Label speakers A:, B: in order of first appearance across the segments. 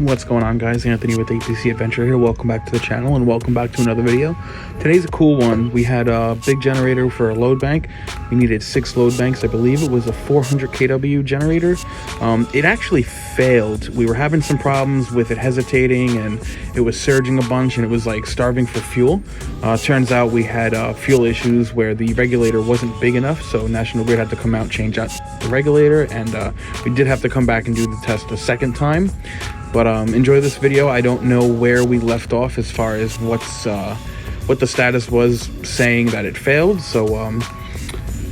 A: What's going on, guys? Anthony with APC Adventure here. Welcome back to the channel and welcome back to another video. Today's a cool one. We had a big generator for a load bank. We needed 6 load banks. I believe it was a 400 kW generator. It actually failed. We were having some problems with it hesitating, and it was surging a bunch, and it was like starving for fuel. Turns out we had fuel issues where the regulator wasn't big enough, so National Grid had to come out, change out the regulator, and we did have to come back and do the test a second time. But enjoy this video. I don't know where we left off as far as what the status was, saying that it failed. So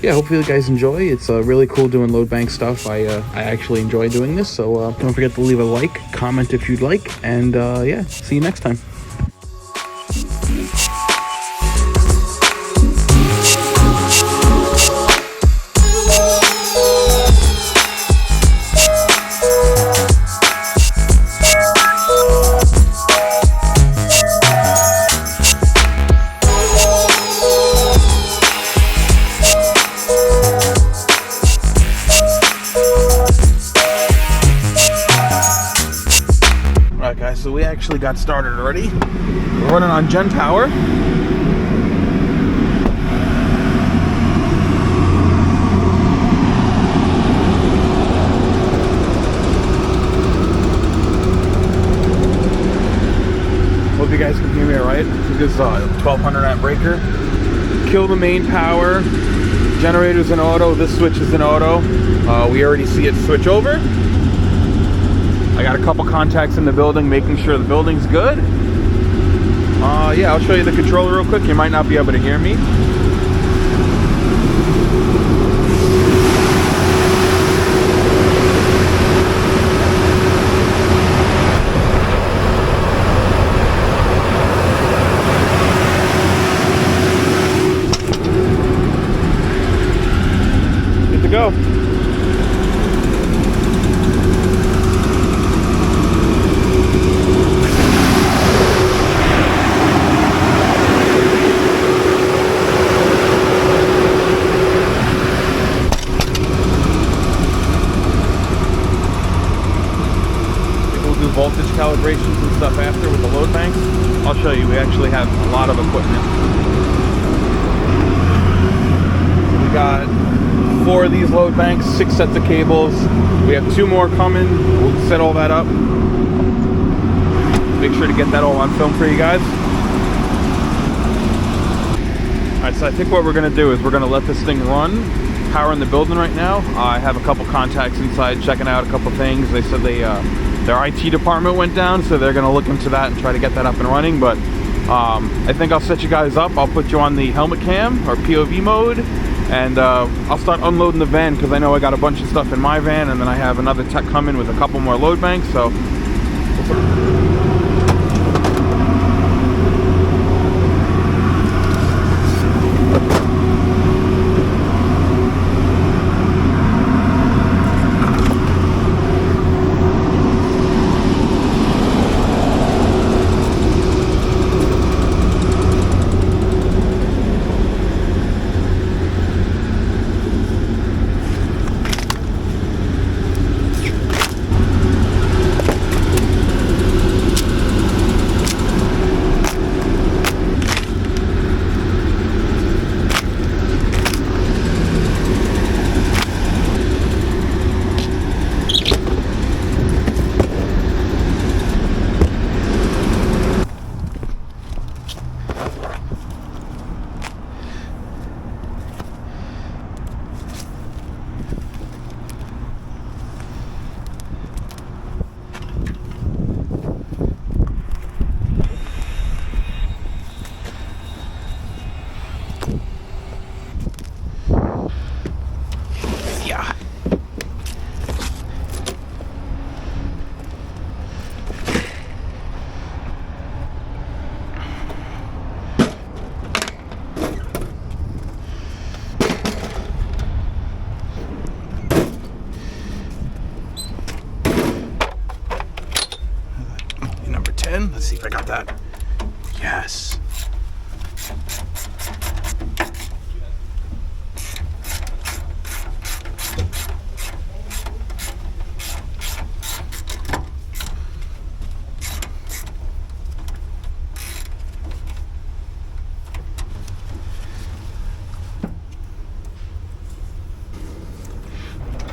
A: yeah, hopefully you guys enjoy. It's really cool doing load bank stuff. I actually enjoy doing this. So don't forget to leave a like, comment if you'd like, and yeah, see you next time. Alright guys, so we actually got started already. We're running on gen power. Hope you guys can hear me alright. This is a 1200 amp breaker. Kill the main power. Generator's in auto. This switch is in auto. We already see it switch over. I got a couple contacts in the building, making sure the building's good. Yeah, I'll show you the controller real quick. You might not be able to hear me. Good to go. Voltage calibrations and stuff after with the load banks. I'll show you. We actually have a lot of equipment. We got 4 of these load banks, 6 sets of cables. We have 2 more coming. We'll set all that up. Make sure to get that all on film for you guys. Alright, so I think what we're going to do is we're going to let this thing run. Power in the building right now. I have a couple contacts inside checking out a couple things. They said their IT department went down, so they're going to look into that and try to get that up and running. But I think I'll set you guys up. I'll put you on the helmet cam or POV mode, and I'll start unloading the van, because I know I got a bunch of stuff in my van, and then I have another tech coming with a couple more load banks. So Let's see if I got that. Yes.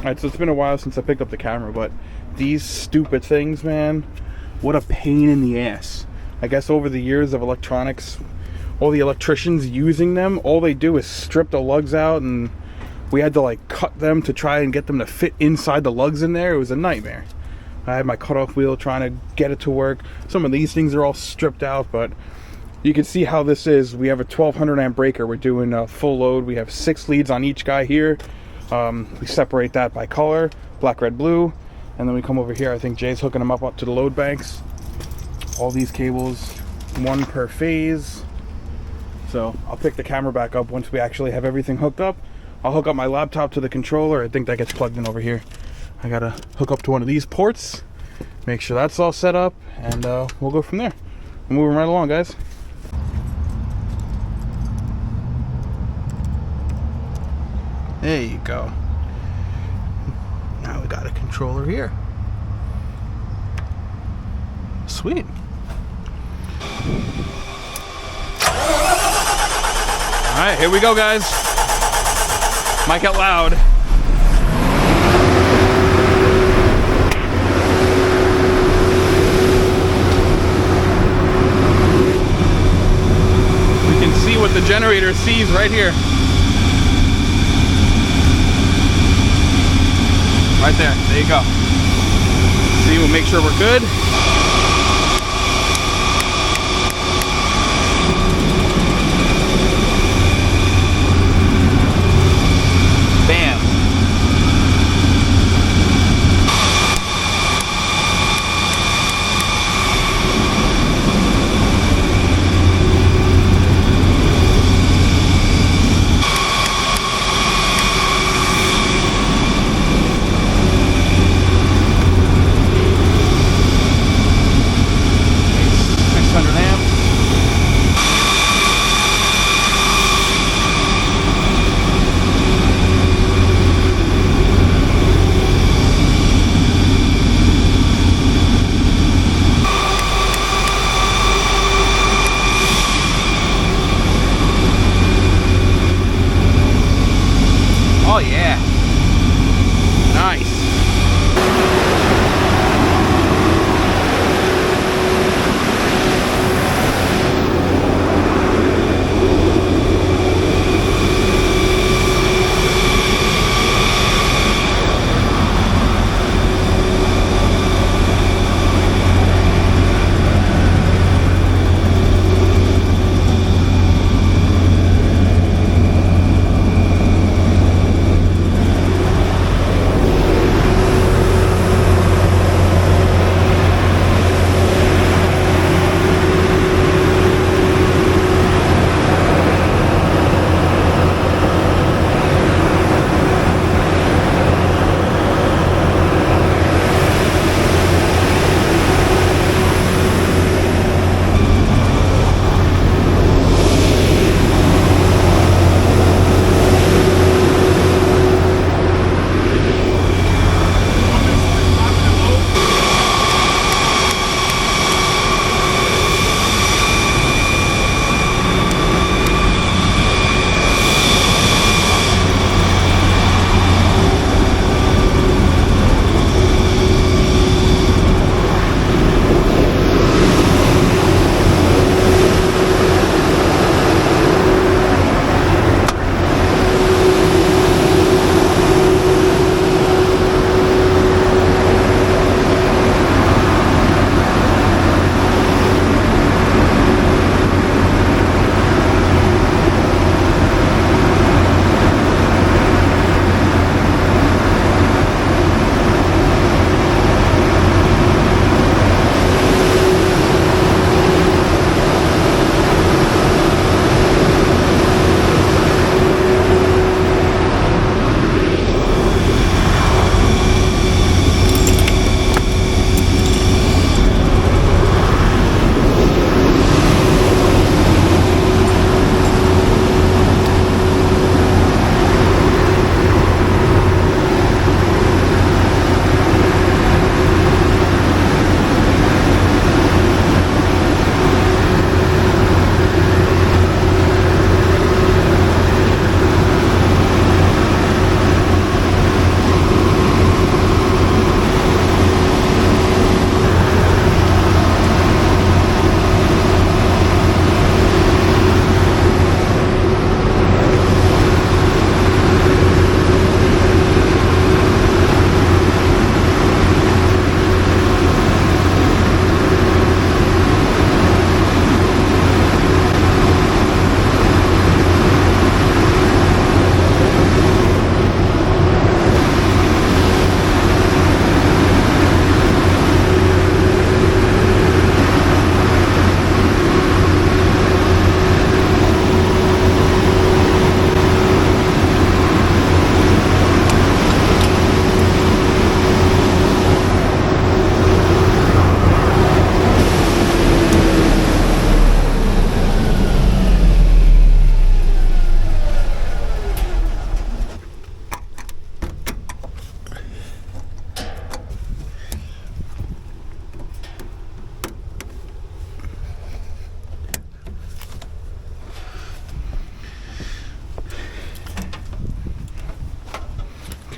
A: Alright, so it's been a while since I picked up the camera, but these stupid things, man, what a pain in the ass. I guess over the years of electronics, all the electricians using them, all they do is strip the lugs out, and we had to like cut them to try and get them to fit inside the lugs in there. It was a nightmare. I had my cutoff wheel trying to get it to work. Some of these things are all stripped out, but you can see how this is. We have a 1200 amp breaker. We're doing a full load. We have 6 leads on each guy here. We separate that by color, black, red, blue, and then we come over here. I think Jay's hooking them up to the load banks. All these cables, 1 per phase. So I'll pick the camera back up once we actually have everything hooked up. I'll hook up my laptop to the controller. I think that gets plugged in over here. I gotta hook up to one of these ports, make sure that's all set up, and we'll go from there. We're moving right along, guys. There you go. Now we got a controller here. Sweet. Alright, here we go, guys. Mic out loud. We can see what the generator sees right here. Right there. There you go. See, we'll make sure we're good. Bam.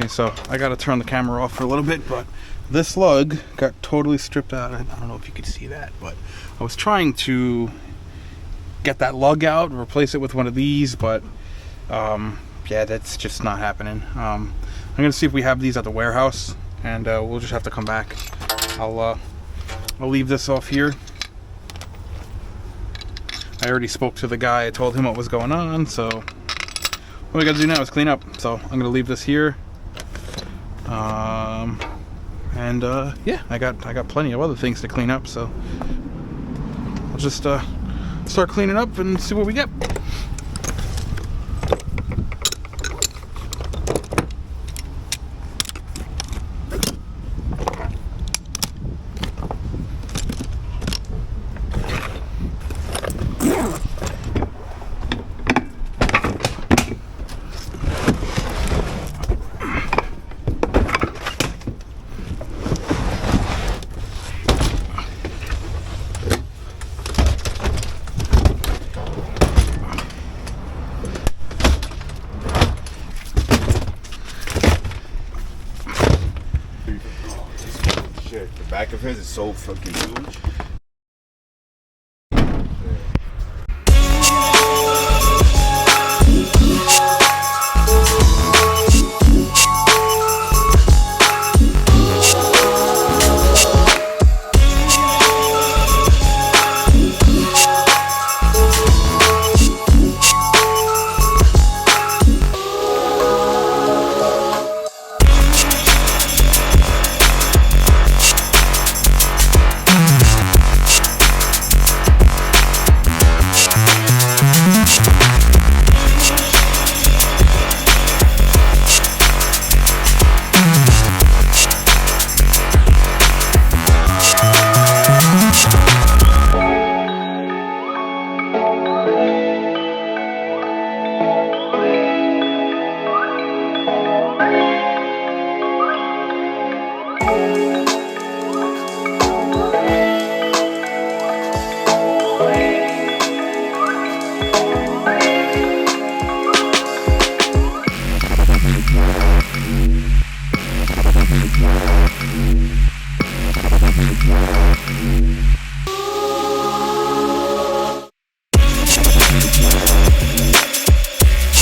A: Okay, so I gotta turn the camera off for a little bit, but this lug got totally stripped out. I don't know if you could see that, but I was trying to get that lug out and replace it with one of these, but yeah, that's just not happening. I'm gonna see if we have these at the warehouse, and we'll just have to come back. I'll leave this off here. I already spoke to the guy. I told him what was going on, so what we gotta do now is clean up. So I'm gonna leave this here. Yeah, I got plenty of other things to clean up, so I'll just start cleaning up and see what we get.
B: The back of his is so fucking huge.